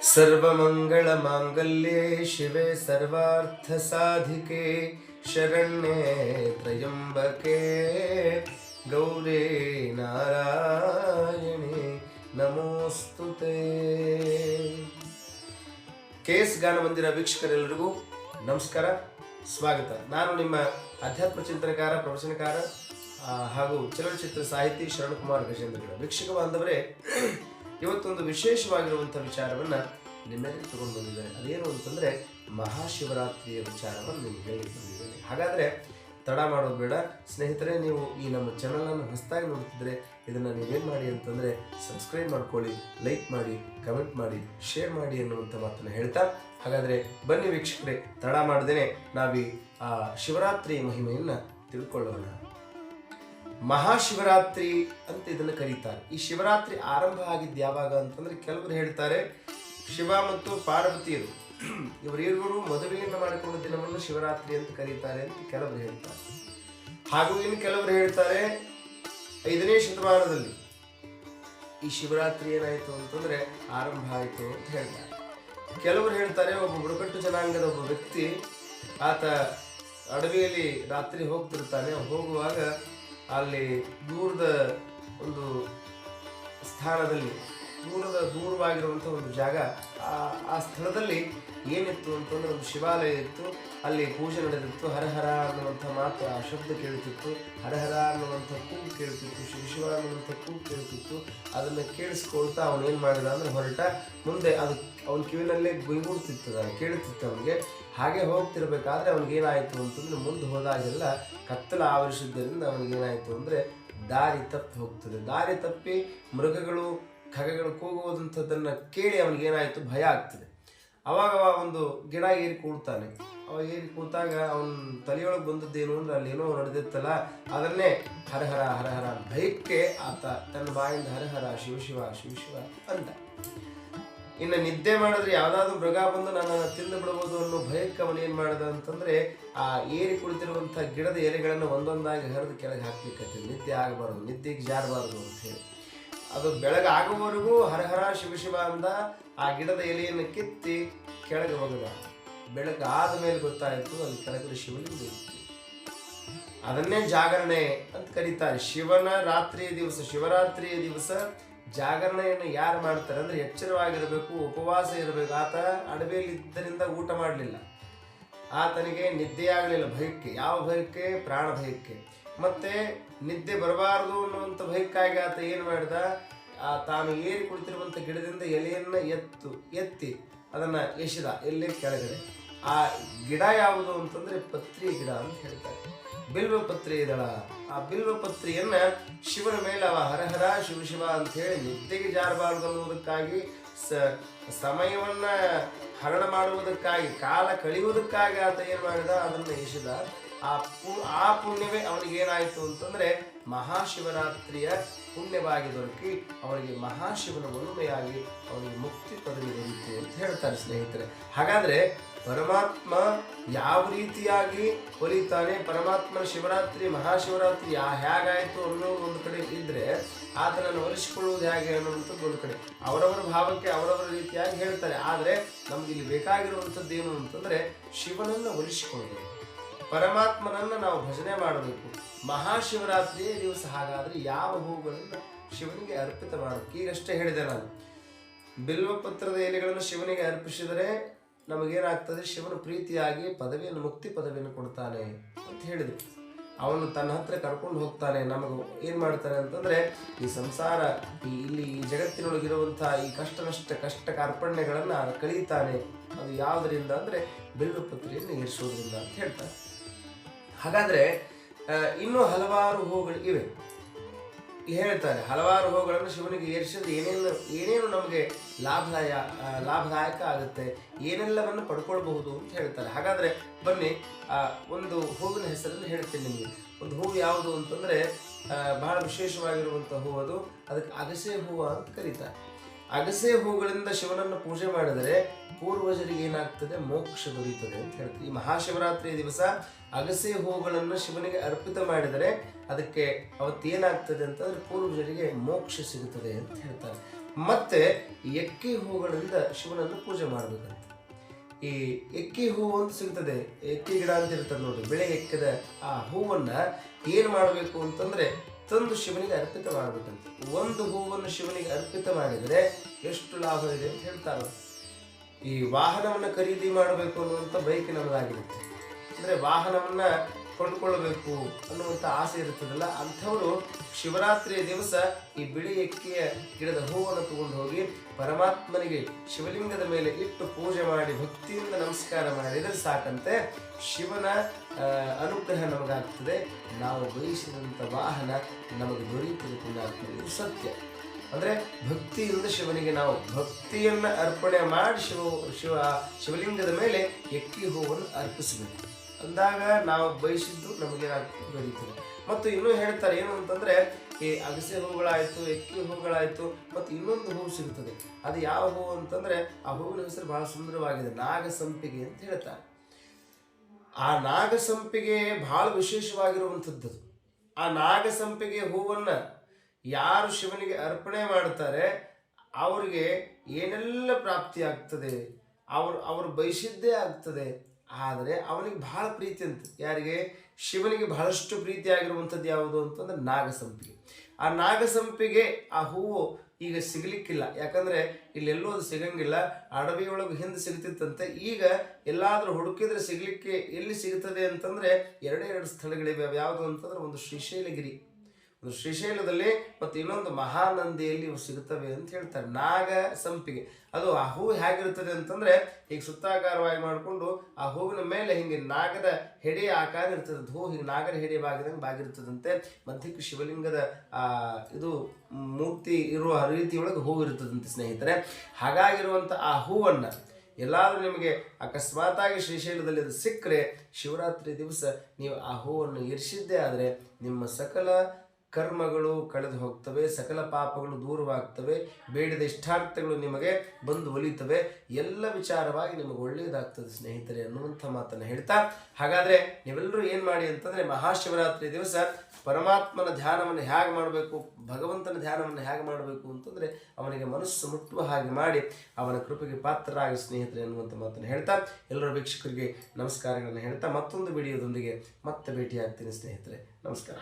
सर्वमङ्गलमाङ्गल्ये शिवे सर्वार्थसाधिके शरण्ये त्र्यम्बके गौरी नारायणे ನಮೋಸ್ತುತೆ. KS ಗಾನ ಮಂದಿರ ವೀಕ್ಷಕರೆಲ್ಲರಿಗೂ ನಮಸ್ಕಾರ, ಸ್ವಾಗತ. ನಾನು ನಿಮ್ಮ ಅಧ್ಯಾತ್ಮ ಚಿಂತನಕಾರ, ಪ್ರವಚನಕಾರ ಹಾಗೂ ಚಲನಚಿತ್ರ ಸಾಹಿತಿ ಶರಣಕುಮಾರ್ ಗಜೇಂದ್ರ. ವೀಕ್ಷಕ ಬಾಂಧವರೇ, ಇವತ್ತೊಂದು ವಿಶೇಷವಾಗಿರುವಂಥ ವಿಚಾರವನ್ನು ನಿಮ್ಮೆಲ್ಲರಿಗೂ ತಗೊಂಡು ಬಂದಿದ್ದೇನೆ. ಅದೇನು ಅಂತಂದರೆ ಮಹಾಶಿವರಾತ್ರಿಯ ವಿಚಾರವನ್ನು ನಿಮಗೆ ಹೇಳಿ ಬಂದಿದ್ದೇನೆ. ಹಾಗಾದರೆ ತಡ ಮಾಡೋದು ಬೇಡ ಸ್ನೇಹಿತರೆ. ನೀವು ಈ ನಮ್ಮ ಚಾನಲನ್ನು ಹೊಸದಾಗಿ ನೋಡ್ತಿದ್ರೆ ಇದನ್ನು ನೀವೇನು ಮಾಡಿ ಅಂತಂದರೆ ಸಬ್ಸ್ಕ್ರೈಬ್ ಮಾಡ್ಕೊಳ್ಳಿ, ಲೈಕ್ ಮಾಡಿ, ಕಮೆಂಟ್ ಮಾಡಿ, ಶೇರ್ ಮಾಡಿ ಅನ್ನುವಂಥ ಮಾತನ್ನು ಹೇಳ್ತಾ, ಹಾಗಾದರೆ ಬನ್ನಿ ವೀಕ್ಷಕರೇ, ತಡ ಮಾಡದೇನೆ ನಾವೀ ಆ ಶಿವರಾತ್ರಿ ಮಹಿಮೆಯನ್ನು ತಿಳ್ಕೊಳ್ಳೋಣ. ಮಹಾಶಿವರಾತ್ರಿ ಅಂತ ಇದನ್ನು ಕರೀತಾರೆ. ಈ ಶಿವರಾತ್ರಿ ಆರಂಭ ಆಗಿದ್ದು ಯಾವಾಗ ಅಂತಂದರೆ, ಕೆಲವರು ಹೇಳ್ತಾರೆ ಶಿವ ಮತ್ತು ಪಾರ್ವತಿಯರು ಇವರಿಬ್ಬರು ಮದುವೆಯನ್ನು ಮಾಡಿಕೊಂಡ ದಿನವನ್ನು ಶಿವರಾತ್ರಿ ಅಂತ ಕರೀತಾರೆ ಅಂತ ಕೆಲವರು ಹೇಳ್ತಾರೆ. ಹಾಗೂ ಇನ್ನು ಕೆಲವರು ಹೇಳ್ತಾರೆ 5ನೇ ಶತಮಾನದಲ್ಲಿ ಈ ಶಿವರಾತ್ರಿ ಏನಾಯಿತು ಅಂತಂದರೆ ಆರಂಭ ಆಯಿತು ಅಂತ ಹೇಳ್ತಾರೆ. ಕೆಲವರು ಹೇಳ್ತಾರೆ ಒಬ್ಬ ಬುಡಕಟ್ಟು ಜನಾಂಗದ ಒಬ್ಬ ವ್ಯಕ್ತಿ, ಆತ ಅಡವಿಯಲ್ಲಿ ರಾತ್ರಿ ಹೋಗ್ತಿರ್ತಾನೆ. ಹೋಗುವಾಗ ಅಲ್ಲಿ ದೂರದ ಒಂದು ಸ್ಥಾನದಲ್ಲಿ, ದೂರವಾಗಿರುವಂಥ ಒಂದು ಜಾಗ, ಆ ಸ್ಥಳದಲ್ಲಿ ಏನಿತ್ತು ಅಂತಂದ್ರೆ ಒಂದು ಶಿವಾಲಯ ಇತ್ತು. ಅಲ್ಲಿ ಪೂಜೆ ನಡೆದಿತ್ತು. ಹರಹರ ಅನ್ನುವಂಥ ಮಾತು, ಆ ಶಬ್ದ ಕೇಳುತ್ತಿತ್ತು. ಹರಹರ ಅನ್ನುವಂಥ ಕೂಗು ಕೇಳುತ್ತಿತ್ತು. ಶಿವ ಅನ್ನುವಂಥ ಕೂಗು ಕೇಳುತ್ತಿತ್ತು. ಅದನ್ನು ಕೇಳಿಸ್ಕೊಳ್ತಾ ಅವನೇನು ಮಾಡಿದ ಅಂದರೆ ಹೊರಟ. ಮುಂದೆ ಅದು ಅವನ ಕಿವಿನಲ್ಲೇ ಗುಯ್ಗುಡ್ತಿತ್ತು, ಕೇಳುತ್ತಿತ್ತು ಅವನಿಗೆ. ಹಾಗೆ ಹೋಗ್ತಿರ್ಬೇಕಾದ್ರೆ ಅವನಿಗೇನಾಯಿತು ಅಂತಂದರೆ, ಮುಂದೆ ಹೋದಾಗೆಲ್ಲ ಕತ್ತಲ ಆವರಿಸಿದ್ದರಿಂದ ಅವನಿಗೇನಾಯಿತು ಅಂದರೆ ದಾರಿ ತಪ್ಪಿ ಹೋಗ್ತದೆ. ದಾರಿ ತಪ್ಪಿ ಮೃಗಗಳು, ಖಗಗಳು ಕೂಗುವುದಂಥದ್ದನ್ನು ಕೇಳಿ ಅವನಿಗೇನಾಯಿತು, ಭಯ ಆಗ್ತದೆ. ಅವಾಗ ಒಂದು ಗಿಡ ಏರಿ ಕೂಡ್ತಾನೆ. ಅವಾಗ ಏರಿ ಕೂತಾಗ ಅವನ ತಲೆಯೊಳಗೆ ಬಂದದ್ದೇನು ಅಂದ್ರೆ ಅಲ್ಲೇನೋ ನಡೆದಿತ್ತಲ್ಲ, ಅದನ್ನೇ ಹರಹರ ಹರಹರ ಭಯಕ್ಕೆ ಆತ ತನ್ನ ಬಾಯಿಂದ ಹರಹರ ಶಿವಶಿವ ಶಿವಶಿವ ಅಂದ. ಇನ್ನು ನಿದ್ದೆ ಮಾಡಿದ್ರೆ ಯಾವುದಾದ್ರೂ ಮೃಗ ಬಂದು ನನ್ನನ್ನು ತಿಂದು ಬಿಡಬಹುದು ಅನ್ನೋ ಭಯಕ್ಕೆ ಅವನೇನು ಮಾಡಿದ ಅಂತಂದರೆ, ಆ ಏರಿ ಕುಳಿತಿರುವಂಥ ಗಿಡದ ಎಲೆಗಳನ್ನು ಒಂದೊಂದಾಗಿ ಹರಿದು ಕೆಳಗೆ ಹಾಕ್ಲಿಕ್ಕೆ, ನಿದ್ದೆ ಆಗಬಾರ್ದು, ನಿದ್ದೆಗೆ ಜಾರಬಾರ್ದು ಅಂತ ಹೇಳಿ. ಅದು ಬೆಳಗಾಗುವವರೆಗೂ ಹರಹರ ಶಿವಶಿವ ಅಂದ. ಆ ಗಿಡದ ಎಲೆಯನ್ನು ಕಿತ್ತಿ ಕೆಳಗೆ ಒಗೆದ. ಬೆಳಗಾದ ಮೇಲೆ ಗೊತ್ತಾಯಿತು ಅಲ್ಲಿ ಕೆಳಗಡೆ ಶಿವಲಿಂಗ ಇತ್ತು. ಅದನ್ನೇ ಜಾಗರಣೆ ಅಂತ ಕರೀತಾರೆ. ಶಿವನ ರಾತ್ರಿಯ ದಿವಸ, ಶಿವರಾತ್ರಿಯ ದಿವಸ ಜಾಗರಣೆಯನ್ನು ಯಾರು ಮಾಡ್ತಾರೆ ಅಂದರೆ ಎಚ್ಚರವಾಗಿರಬೇಕು, ಉಪವಾಸ ಇರಬೇಕು. ಆತ ಅಡವಿಯಲ್ಲಿ ಇದ್ದರಿಂದ ಊಟ ಮಾಡಲಿಲ್ಲ. ಆತನಿಗೆ ನಿದ್ದೆಯಾಗಲಿಲ್ಲ ಭಯಕ್ಕೆ. ಯಾವ ಭಯಕ್ಕೆ? ಪ್ರಾಣ ಭಯಕ್ಕೆ. ಮತ್ತೆ ನಿದ್ದೆ ಬರಬಾರದು ಅನ್ನುವಂಥ ಭಯಕ್ಕಾಗಿ ಆತ ಏನು ಮಾಡಿದ, ತಾನು ಏರಿ ಕುಳಿತಿರುವಂಥ ಗಿಡದಿಂದ ಎಲೆಯನ್ನು ಎತ್ತಿ ಅದನ್ನು ಎಸೆದ ಎಲ್ಲೇ ಕೆಳಗಡೆ. ಆ ಗಿಡ ಯಾವುದು ಅಂತಂದರೆ ಪತ್ರಿ ಗಿಡ ಅಂತ ಹೇಳ್ತಾರೆ. ಬಿಲ್ವಪತ್ರಿ ಇದಳ. ಆ ಬಿಲ್ವಪತ್ರಿಯನ್ನು ಶಿವನ ಮೇಲೆ ಅವ ಹರಹರ ಶಿವಶಿವ ಅಂತ ಹೇಳಿ ನಿದ್ದೆಗೆ ಜಾರಬಾರದು ಅನ್ನುವುದಕ್ಕಾಗಿ, ಸಮಯವನ್ನು ಹರಣ ಮಾಡುವುದಕ್ಕಾಗಿ, ಕಾಲ ಕಳೆಯುವುದಕ್ಕಾಗಿ ಆತ ಏನು ಮಾಡಿದ, ಅದನ್ನು ಎಸೆದ. ಆ ಪುಣ್ಯವೇ ಅವನಿಗೇನಾಯಿತು ಅಂತಂದರೆ ಮಹಾಶಿವರಾತ್ರಿಯ ಪುಣ್ಯವಾಗಿ ದೊರಕಿ ಅವನಿಗೆ ಮಹಾಶಿವನ ಒಲುಮೆಯಾಗಿ ಅವನಿಗೆ ಮುಕ್ತಿ ಪದವಿ ದೊರೆಯಿತು ಅಂತ ಹೇಳ್ತಾರೆ ಸ್ನೇಹಿತರೆ. ಹಾಗಾದರೆ ಪರಮಾತ್ಮ ಯಾವ ರೀತಿಯಾಗಿ ಒಲಿತಾನೆ, ಪರಮಾತ್ಮನ ಶಿವರಾತ್ರಿ ಮಹಾಶಿವರಾತ್ರಿ ಹೇಗಾಯಿತು ಅನ್ನೋದು ಒಂದು ಕಡೆ ಇದ್ದರೆ, ಆತನನ್ನು ಒಲಿಸಿಕೊಳ್ಳುವುದು ಹೇಗೆ ಅನ್ನುವಂಥದ್ದು ಒಂದು ಕಡೆ. ಅವರವರ ಭಾವಕ್ಕೆ ಅವರವರ ರೀತಿಯಾಗಿ ಹೇಳ್ತಾರೆ. ಆದರೆ ನಮಗಿಲ್ಲಿ ಬೇಕಾಗಿರುವಂಥದ್ದು ಏನು ಅಂತಂದರೆ ಶಿವನನ್ನು ಒಲಿಸಿಕೊಳ್ಳಬೇಕು, ಪರಮಾತ್ಮನನ್ನು ನಾವು ಭಜನೆ ಮಾಡಬೇಕು. ಮಹಾಶಿವರಾತ್ರಿಯ ದಿವಸ ಹಾಗಾದರೆ ಯಾವ ಹೂಗಳನ್ನು ಶಿವನಿಗೆ ಅರ್ಪಿತ ಮಾಡಬೇಕು? ಈಗಷ್ಟೇ ಹೇಳಿದೆ ನಾನು, ಬಿಲ್ವಪತ್ರದ ಎಲೆಗಳನ್ನು ಶಿವನಿಗೆ ಅರ್ಪಿಸಿದರೆ ನಮಗೇನಾಗ್ತದೆ, ಶಿವನ ಪ್ರೀತಿಯಾಗಿ ಪದವಿಯನ್ನು, ಮುಕ್ತಿ ಪದವಿಯನ್ನು ಕೊಡ್ತಾನೆ ಅಂತ ಹೇಳಿದ್ರು. ಅವನು ತನ್ನ ಹತ್ರ ಕರ್ಕೊಂಡು ಹೋಗ್ತಾನೆ. ನಮಗೆ ಏನು ಮಾಡ್ತಾನೆ ಅಂತಂದರೆ, ಈ ಸಂಸಾರ, ಇಲ್ಲಿ ಈ ಜಗತ್ತಿನೊಳಗಿರುವಂಥ ಈ ಕಷ್ಟ ಕಾರ್ಪಣ್ಯಗಳನ್ನು ಕಳೀತಾನೆ. ಅದು ಯಾವುದರಿಂದ ಅಂದರೆ ಬಿಲ್ವಪತ್ರೆಯನ್ನು ಏರಿಸೋದ್ರಿಂದ ಅಂತ ಹೇಳ್ತಾರೆ. ಹಾಗಾದರೆ ಇನ್ನೂ ಹಲವಾರು ಹೂಗಳು ಇವೆ. ಹೇಳ್ತಾರೆ ಹಲವಾರು ಹೂಗಳನ್ನು ಶಿವನಿಗೆ ಏರಿಸಿದ್ರೆ ಏನೇನು ನಮಗೆ ಲಾಭದಾಯಕ ಆಗುತ್ತೆ, ಏನೆಲ್ಲವನ್ನು ಪಡ್ಕೊಳ್ಬಹುದು ಅಂತ ಹೇಳ್ತಾರೆ. ಹಾಗಾದರೆ ಬನ್ನಿ, ಒಂದು ಹೂವಿನ ಹೆಸರನ್ನು ಹೇಳ್ತೀನಿ ನಿಮಗೆ. ಒಂದು ಹೂವು ಯಾವುದು ಅಂತಂದರೆ ಬಹಳ ವಿಶೇಷವಾಗಿರುವಂಥ ಹೂವು ಅದು. ಅದಕ್ಕೆ ಅಗಸೆ ಹೂವು ಅಂತ ಕರೀತಾರೆ. ಅಗಸೆ ಹೂಗಳಿಂದ ಶಿವನನ್ನು ಪೂಜೆ ಮಾಡಿದರೆ ಪೂರ್ವಜರಿಗೆ ಏನಾಗ್ತದೆ, ಮೋಕ್ಷ ದೊರೆಯುತ್ತದೆ ಅಂತ ಹೇಳ್ತೀವಿ. ಈ ಮಹಾಶಿವರಾತ್ರಿಯ ದಿವಸ ಅಗಸೆ ಹೂಗಳನ್ನು ಶಿವನಿಗೆ ಅರ್ಪಿತ ಮಾಡಿದರೆ ಅದಕ್ಕೆ ಅವತ್ತೇನಾಗ್ತದೆ ಅಂತಂದರೆ ಪೂರ್ವಜರಿಗೆ ಮೋಕ್ಷ ಸಿಗುತ್ತದೆ ಅಂತ ಹೇಳ್ತಾರೆ. ಮತ್ತೆ ಎಕ್ಕೆ ಹೂಗಳಿಂದ ಶಿವನನ್ನು ಪೂಜೆ ಮಾಡಬೇಕಂತ. ಈ ಎಕ್ಕೆ ಹೂವು ಅಂತ ಸಿಗ್ತದೆ, ಎಕ್ಕೆ ಗಿಡ ಅಂತ ಇರ್ತದೆ ನೋಡಿ, ಬೆಳೆ ಎಕ್ಕದ ಆ ಹೂವನ್ನ ಏನು ಮಾಡಬೇಕು ಅಂತಂದ್ರೆ ತಂದು ಶಿವನಿಗೆ ಅರ್ಪಿತ ಮಾಡಬೇಕಂತ. ಒಂದು ಹೂವನ್ನು ಶಿವನಿಗೆ ಅರ್ಪಿತ ಮಾಡಿದರೆ ಎಷ್ಟು ಲಾಭ ಇದೆ ಅಂತ ಹೇಳ್ತಾರೆ. ಈ ವಾಹನವನ್ನು ಖರೀದಿ ಮಾಡಬೇಕು ಅನ್ನುವಂಥ ಬಯಕೆ ನಮಗಾಗಿರುತ್ತೆ. ಅಂದರೆ ವಾಹನವನ್ನ ಕೊಂಡುಕೊಳ್ಳಬೇಕು ಅನ್ನುವಂಥ ಆಸೆ ಇರ್ತದಲ್ಲ, ಅಂಥವರು ಶಿವರಾತ್ರಿಯ ದಿವಸ ಈ ಬಿಳಿ ಎಕ್ಕೆಯ ಗಿಡದ ಹೂವನ್ನು ತಗೊಂಡು ಹೋಗಿ ಪರಮಾತ್ಮನಿಗೆ ಶಿವಲಿಂಗದ ಮೇಲೆ ಇಟ್ಟು ಪೂಜೆ ಮಾಡಿ ಭಕ್ತಿಯಿಂದ ನಮಸ್ಕಾರ ಮಾಡಿದರೆ ಸಾಕಂತೆ ಶಿವನ ಅನುಗ್ರಹ ನಮಗಾಗ್ತದೆ. ನಾವು ಬಯಸಿದಂಥ ವಾಹನ ನಮಗೆ ದೊರೆಯುತ್ತದೆ, ಪುಣ್ಯಾತ್ಮರಿಗೆ. ಇದು ಸತ್ಯ. ಅಂದರೆ ಭಕ್ತಿಯಿಂದ ಶಿವನಿಗೆ ನಾವು ಭಕ್ತಿಯನ್ನು ಅರ್ಪಣೆ ಮಾಡಿ ಶಿವಲಿಂಗದ ಮೇಲೆ ಎಕ್ಕಿ ಹೂವನ್ನು ಅರ್ಪಿಸಬೇಕು. ಅಂದಾಗ ನಾವು ಬಯಸಿದ್ದು ನಮಗೆ ದೊರೆಯುತ್ತದೆ. ಮತ್ತು ಇನ್ನೂ ಹೇಳ್ತಾರೆ ಏನು ಅಂತಂದ್ರೆ, ಈ ಅಗಸೆ ಹೂಗಳಾಯ್ತು, ಎಕ್ಕಿ ಹೂಗಳಾಯ್ತು, ಮತ್ತು ಇನ್ನೊಂದು ಹೂವು ಸಿಗುತ್ತದೆ. ಅದು ಯಾವ ಹೂವು ಅಂತಂದ್ರೆ, ಆ ಹೂವಿನ ಹೆಸರು ಬಹಳ ಸುಂದರವಾಗಿದೆ, ನಾಗಸಂಪಿಗೆ ಅಂತ ಹೇಳ್ತಾರೆ. ಆ ನಾಗಸಂಪಿಗೆ ಬಹಳ ವಿಶೇಷವಾಗಿರುವಂಥದ್ದು. ಆ ನಾಗಸಂಪಿಗೆ ಹೂವನ್ನ ಯಾರು ಶಿವನಿಗೆ ಅರ್ಪಣೆ ಮಾಡ್ತಾರೆ ಅವರಿಗೆ ಏನೆಲ್ಲ ಪ್ರಾಪ್ತಿ ಆಗ್ತದೆ, ಅವರು ಬಯಸಿದ್ದೇ ಆಗ್ತದೆ. ಆದರೆ ಅವನಿಗೆ ಬಹಳ ಪ್ರೀತಿ ಅಂತ. ಯಾರಿಗೆ? ಶಿವನಿಗೆ ಬಹಳಷ್ಟು ಪ್ರೀತಿ ಆಗಿರುವಂಥದ್ದು ಯಾವುದು ಅಂತಂದ್ರೆ ನಾಗಸಂಪಿಗೆ. ಆ ನಾಗಸಂಪಿಗೆ ಆ ಹೂವು ಈಗ ಸಿಗಲಿಕ್ಕಿಲ್ಲ, ಯಾಕಂದ್ರೆ ಇಲ್ಲೆಲ್ಲೂ ಅದು ಸಿಗಂಗಿಲ್ಲ. ಅಡವಿಯೊಳಗೆ ಹಿಂದೆ ಸಿಗ್ತಿತ್ತಂತೆ. ಈಗ ಎಲ್ಲಾದ್ರೂ ಹುಡುಕಿದ್ರೆ ಸಿಗ್ಲಿಕ್ಕೆ ಎಲ್ಲಿ ಸಿಗ್ತದೆ ಅಂತಂದ್ರೆ ಎರಡು ಸ್ಥಳಗಳಿವೆ. ಯಾವುದು ಅಂತಂದ್ರೆ ಒಂದು ಶ್ರೀಶೈಲಗಿರಿ, ಒಂದು ಶ್ರೀಶೈಲದಲ್ಲಿ, ಮತ್ತು ಇನ್ನೊಂದು ಮಹಾನಂದಿಯಲ್ಲಿ ಇವು ಸಿಗುತ್ತವೆ ಅಂತ ಹೇಳ್ತಾರೆ. ನಾಗ ಸಂಪಿಗೆ ಅದು ಆ ಹೂವು ಹೇಗಿರ್ತದೆ ಅಂತಂದ್ರೆ, ಈಗ ಸುತ್ತಾಕಾರವಾಗಿ ಮಾಡಿಕೊಂಡು ಆ ಹೂವಿನ ಮೇಲೆ ಹಿಂಗೆ ನಾಗದ ಹೆಡೆಯ ಆಕಾರ ಇರ್ತದೆ. ಹೂ ಹಿಂಗೆ ನಾಗರ ಹೆಡೆ ಬಾಗಿರ್ತದಂತೆ. ಮಧ್ಯಕ್ಕೆ ಶಿವಲಿಂಗದ ಇದು ಮೂರ್ತಿ ಇರುವ ರೀತಿಯೊಳಗೆ ಹೂವು ಇರ್ತದಂತೆ ಸ್ನೇಹಿತರೆ. ಹಾಗಾಗಿರುವಂಥ ಆ ಹೂವನ್ನು ಎಲ್ಲಾದರೂ ನಿಮಗೆ ಅಕಸ್ಮಾತಾಗಿ ಶ್ರೀಶೈಲದಲ್ಲಿ ಅದು ಸಿಕ್ಕರೆ, ಶಿವರಾತ್ರಿ ದಿವಸ ನೀವು ಆ ಹೂವನ್ನು ಇರಿಸಿದ್ದೇ ಆದರೆ ನಿಮ್ಮ ಸಕಲ ಕರ್ಮಗಳು ಕಳೆದು ಹೋಗ್ತವೆ, ಸಕಲ ಪಾಪಗಳು ದೂರವಾಗ್ತವೆ, ಬೇಡಿದ ಇಷ್ಟಾರ್ಥಗಳು ನಿಮಗೆ ಬಂದು ಒಲಿತವೆ, ಎಲ್ಲ ವಿಚಾರವಾಗಿ ನಿಮಗೆ ಒಳ್ಳೆಯದಾಗ್ತದೆ ಸ್ನೇಹಿತರೆ ಅನ್ನುವಂಥ ಮಾತನ್ನು ಹೇಳ್ತಾ, ಹಾಗಾದರೆ ನೀವೆಲ್ಲರೂ ಏನು ಮಾಡಿ ಅಂತಂದರೆ, ಮಹಾಶಿವರಾತ್ರಿ ದಿವಸ ಪರಮಾತ್ಮನ ಧ್ಯಾನವನ್ನು ಹೇಗೆ ಮಾಡಬೇಕು, ಭಗವಂತನ ಧ್ಯಾನವನ್ನು ಹೇಗೆ ಮಾಡಬೇಕು ಅಂತಂದರೆ ಅವನಿಗೆ ಮನಸ್ಸು ಮುಟ್ಟುವ ಹಾಗೆ ಮಾಡಿ ಅವನ ಕೃಪೆಗೆ ಪಾತ್ರರಾಗಿ ಸ್ನೇಹಿತರೆ ಅನ್ನುವಂಥ ಮಾತನ್ನು ಹೇಳ್ತಾ, ಎಲ್ಲರ ವೀಕ್ಷಕರಿಗೆ ನಮಸ್ಕಾರಗಳನ್ನು ಹೇಳ್ತಾ ಮತ್ತೊಂದು ವಿಡಿಯೋದೊಂದಿಗೆ ಮತ್ತೆ ಭೇಟಿಯಾಗ್ತೀನಿ ಸ್ನೇಹಿತರೆ. ನಮಸ್ಕಾರ.